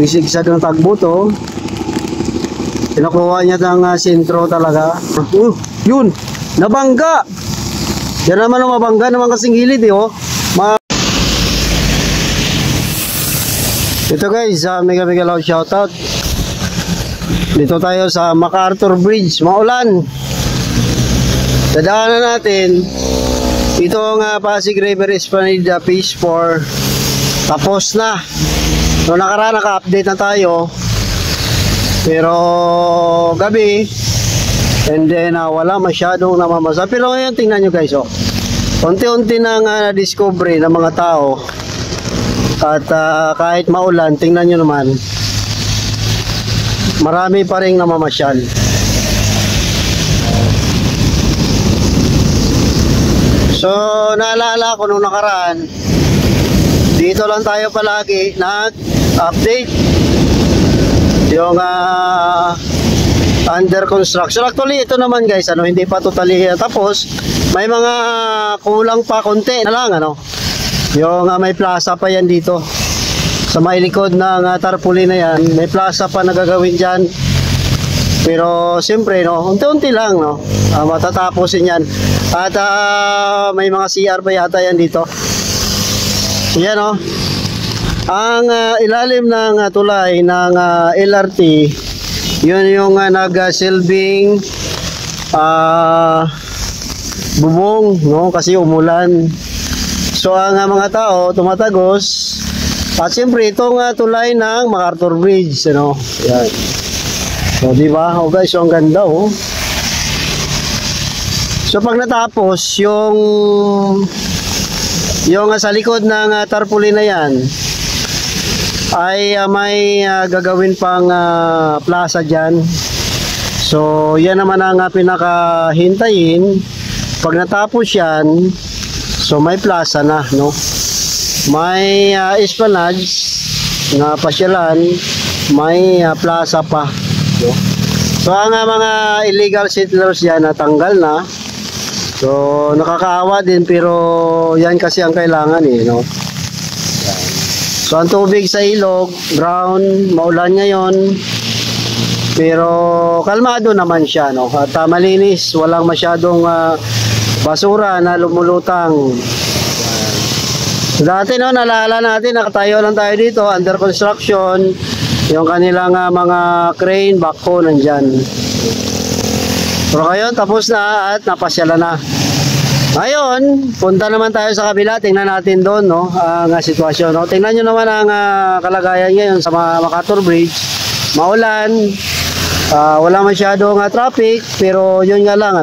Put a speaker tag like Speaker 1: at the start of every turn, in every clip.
Speaker 1: Sigsag ng tagboat, oh. Pinakuha niya ng sentro talaga. Yun! Nabangga! Yan naman ang mabangga naman kasing gilid, eh, oh. Ito guys, mega loud shoutout. Dito tayo sa MacArthur Bridge, maulan. Dadaanan natin itong Pasig River Esplanade Phase 4. Tapos na. Noong nakaraan naka-update na tayo. Pero gabi, and then wala masyadong namamasa. Pero ngayon tingnan nyo guys, oh. Unti-unti nang na-discover ng mga tao. At kahit maulan, tingnan nyo naman, marami pa rin namamasyal. So naalala ko nung nakaraan, dito lang tayo palagi nag-update yung under construction. Actually ito naman guys, hindi pa totally tapos. May mga kulang pa konti na lang, yung may plaza pa yan dito sa may likod ng tarpaulin na yan. May plaza pa na gagawin dyan, pero siyempre unti-unti lang matataposin yan. At may mga CR pa yata yan dito. Yan, ang ilalim ng tulay ng LRT, yun yung nagsilbing bubong, kasi umulan. So ang mga tao tumatagos. At siyempre itong tulay ng MacArthur Bridge, yan. So diba? Guys, so ang ganda, So pag natapos yung sa likod ng tarpaulin na yan, ay may gagawin pang plaza dyan. So yan naman ang pinakahintayin. Pag natapos yan, so may plaza na, may esplanade na pasyalan, may plaza pa, So ang mga illegal settlers yan natanggal na. So nakakaawa din, pero yan kasi ang kailangan, So ang tubig sa ilog, brown, maulan ngayon, pero kalmado naman siya, at malinis, walang masyadong basura na lumulutang. Dati naalala natin, nakatayo lang tayo dito, under construction, yung kanilang mga crane, backhoe nandyan. Pero ngayon tapos na at napasyalan na. Ngayon, punta naman tayo sa kabila, tingnan natin doon, ang sitwasyon. Tingnan nyo naman ang kalagayan ngayon sa MacArthur Bridge. Maulan, wala masyadong traffic, pero yun nga lang,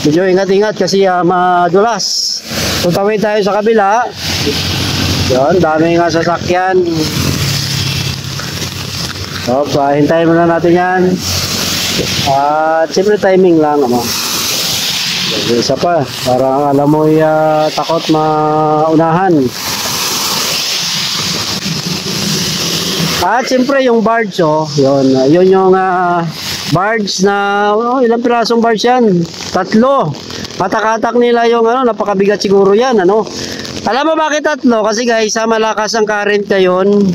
Speaker 1: medyo ingat-ingat kasi madulas. Tutawid tayo sa kabila. Yun, dami nga sasakyan. So, hintayin muna natin yan. At siyempre timing lang, isa pa, para alam mo takot maunahan. At siyempre yung barge, yun yung barge na, ilang pirasong barge yan? 3. Katak-katak nila yung napakabigat siguro yan, Alam mo bakit 3? Kasi guys, malakas ang current ngayon.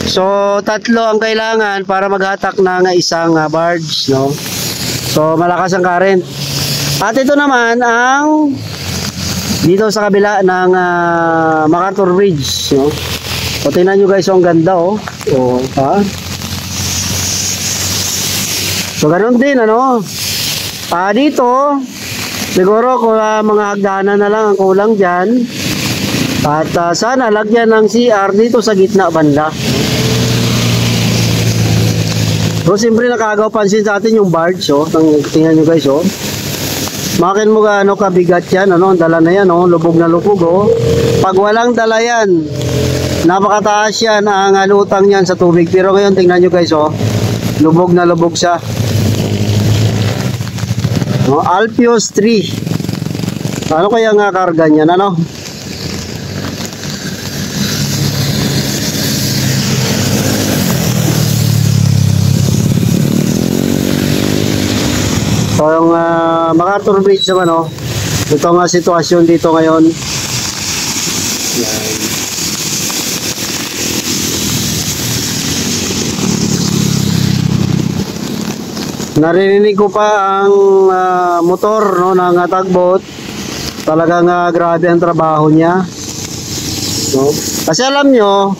Speaker 1: So 3 ang kailangan para maghatak ng isang barge, So malakas ang current. At ito naman ang dito sa kabila ng MacArthur Bridge, O tingnan nyo guys, ang ganda, So ganoon din, dito siguro kung mga hagdanan na lang ang kulang dyan. At sana lagyan ng CR dito sa gitna banda. So siyempre nakagaw pansin sa atin yung barge, tingnan nyo guys, Makin mo gaano kabigat yan, ang dala na yan, lubog na lubog, Pag walang dala yan, napakataas yan ang lutang yan sa tubig. Pero ngayon tingnan nyo guys, lubog na lubog siya. Alpios 3. Ano kaya nga karga niyan, So yung MacArthur Bridge naman, ito nga sitwasyon dito ngayon. Yan. Naririnig ko pa ang motor, no, ng tugboat. Talagang grabe ang trabaho niya, no? Kasi alam nyo,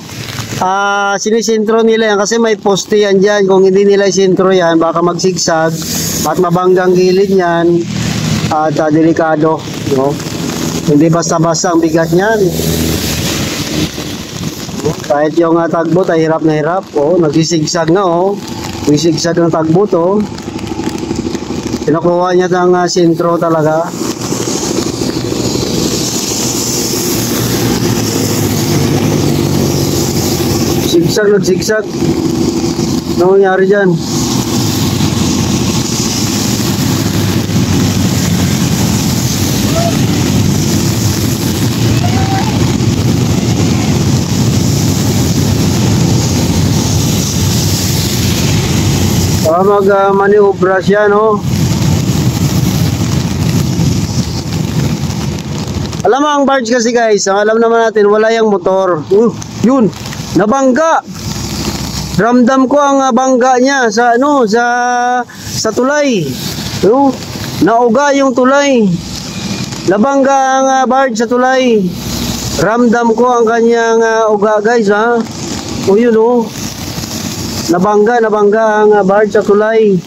Speaker 1: sinisintro nila yan kasi may poste yan dyan. Kung hindi nila isintro yan, baka magsigsag at mabanggang gilid yan at delikado, no? Hindi basta-basta ang bigat niyan. Kahit yung tugboat ay hirap na hirap. Nagsisigsag na, nagsisigsag ng tugboat, Kinukuha niya ng sintro talaga. Sigsag, nagsigsag. Ano nangyari dyan? Mag-maniobra siya, no? Alam mo ang barge kasi guys, alam naman natin wala yung motor. Yun, nabangga. Ramdam ko ang bangga niya sa sa tulay. Nauga yung tulay. Nabangga ang barge sa tulay. Ramdam ko ang kanyang uga guys, ha. Yun, Nabangga ang barge sa tulay.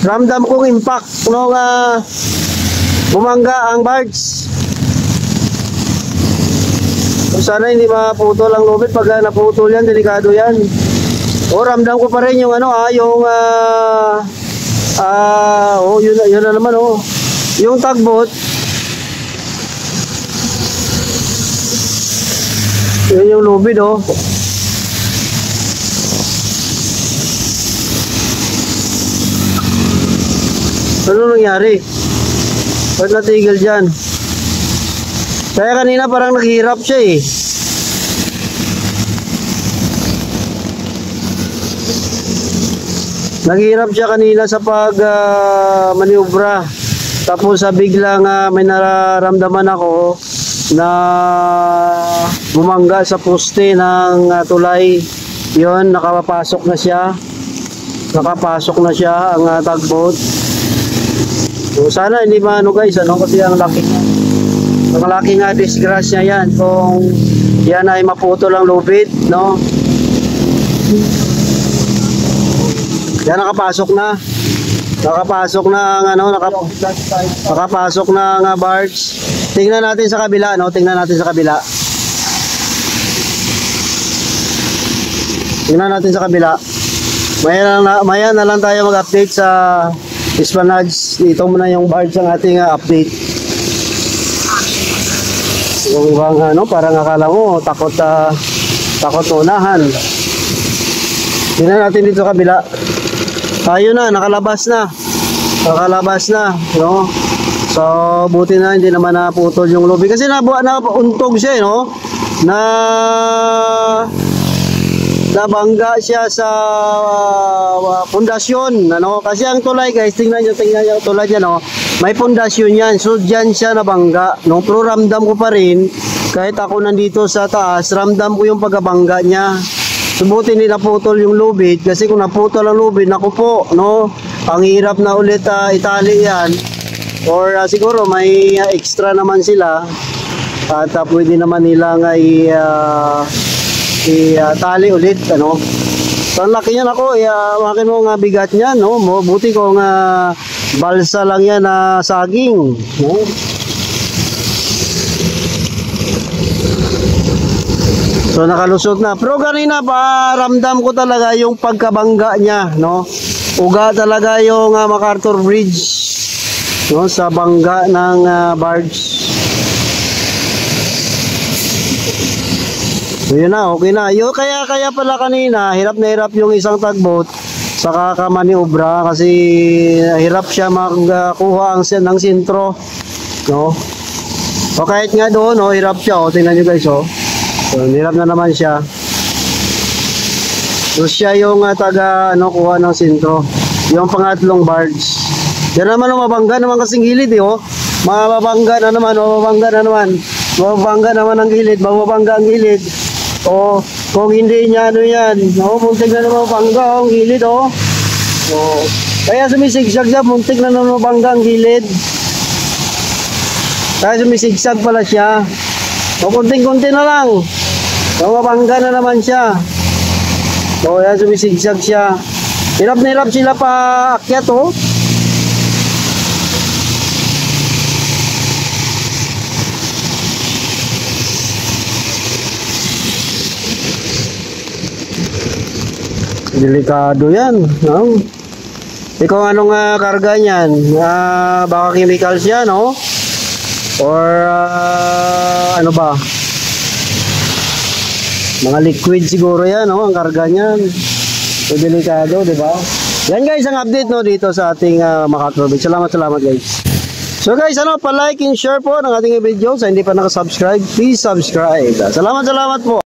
Speaker 1: Ramdam kong impact nung bumangga ang barge. So, sana hindi maputol ang lubid. Pag naputol yan, delikado yan. Ramdam ko pa rin yung yun na naman, yung tugboat. Yun yung lubid, Ano nangyari? Ba't natigil dyan? Kaya kanina parang naghihirap siya, Naghihirap siya kanina sa maniobra. Tapos biglang may nararamdaman ako na bumangga sa poste ng tulay. Yun, nakapasok na siya. Nakapasok na siya ang tugboat. So, sana hindi guys, kasi ang laking disgrasya yan kung yan ay maputol ang lubid, no? Yan, nakapasok na ang nakapasok na ang barge. Tingnan natin sa kabila, Tingnan natin sa kabila. Maya na lang tayo mag-update sa Esplanade. Ito muna yung barge ang ating update. Yung parang akala mo takot unahan. Tingnan natin dito sa kabila. Tayo na, nakalabas na, no? So, buti na hindi naman naputol yung lubid. Kasi nauntog siya, nabangga siya sa pundasyon, Kasi ang tulay guys, tingnan nyo yung tulay niya, may pundasyon yan. So, dyan siya nabangga, Pero ramdam ko pa rin, kahit ako nandito sa taas, ramdam ko yung pagkabangga niya. Subuti nila naputol yung lubid, kasi kung naputol ang lubid, naku po, ang hirap na ulit itali yan. Or siguro may extra naman sila at pwede naman nilang itali ulit, So ang laki niyan makin mo bigat niyan, buti kung balsa lang yan na saging, So nakalusot na. Pero kanina ramdam ko talaga yung pagkabangga niya, Uga talaga yung MacArthur Bridge, sa bangga ng barge. So yun na, okay na. Kaya pala kanina, hirap na hirap yung isang tugboat sa kakamaniobra kasi hirap siya magkuha ng sintro, O kahit nga doon, hirap siya, tingnan nyo guys, So, hirap na naman siya. So siya yung kuha ng sintro. Yung pangatlong barge. Yan naman mabangga naman kasing gilid, Mababangga na naman ang gilid, mababangga ang gilid. Kung hindi niya ano yan, muntik na naman bangga ang gilid kaya sumisigsag siya, muntik na naman bangga ang gilid. Kaya sumisigsag pala siya. Kunting-kunti na lang. Mabangga na naman siya. Kaya sumisigsag siya. Hirap na hirap sila pa akyat Delikado yan. Ikaw anong karga niyan? Baka chemicals yan, or ano ba? Mga liquid siguro yan, ang karga niyan. So, delikado, di ba? Yan guys, ang update dito sa ating Makatubig. Salamat guys. So guys, pa-like and share po ng ating video. Sa hindi pa nakasubscribe, please subscribe. Salamat po.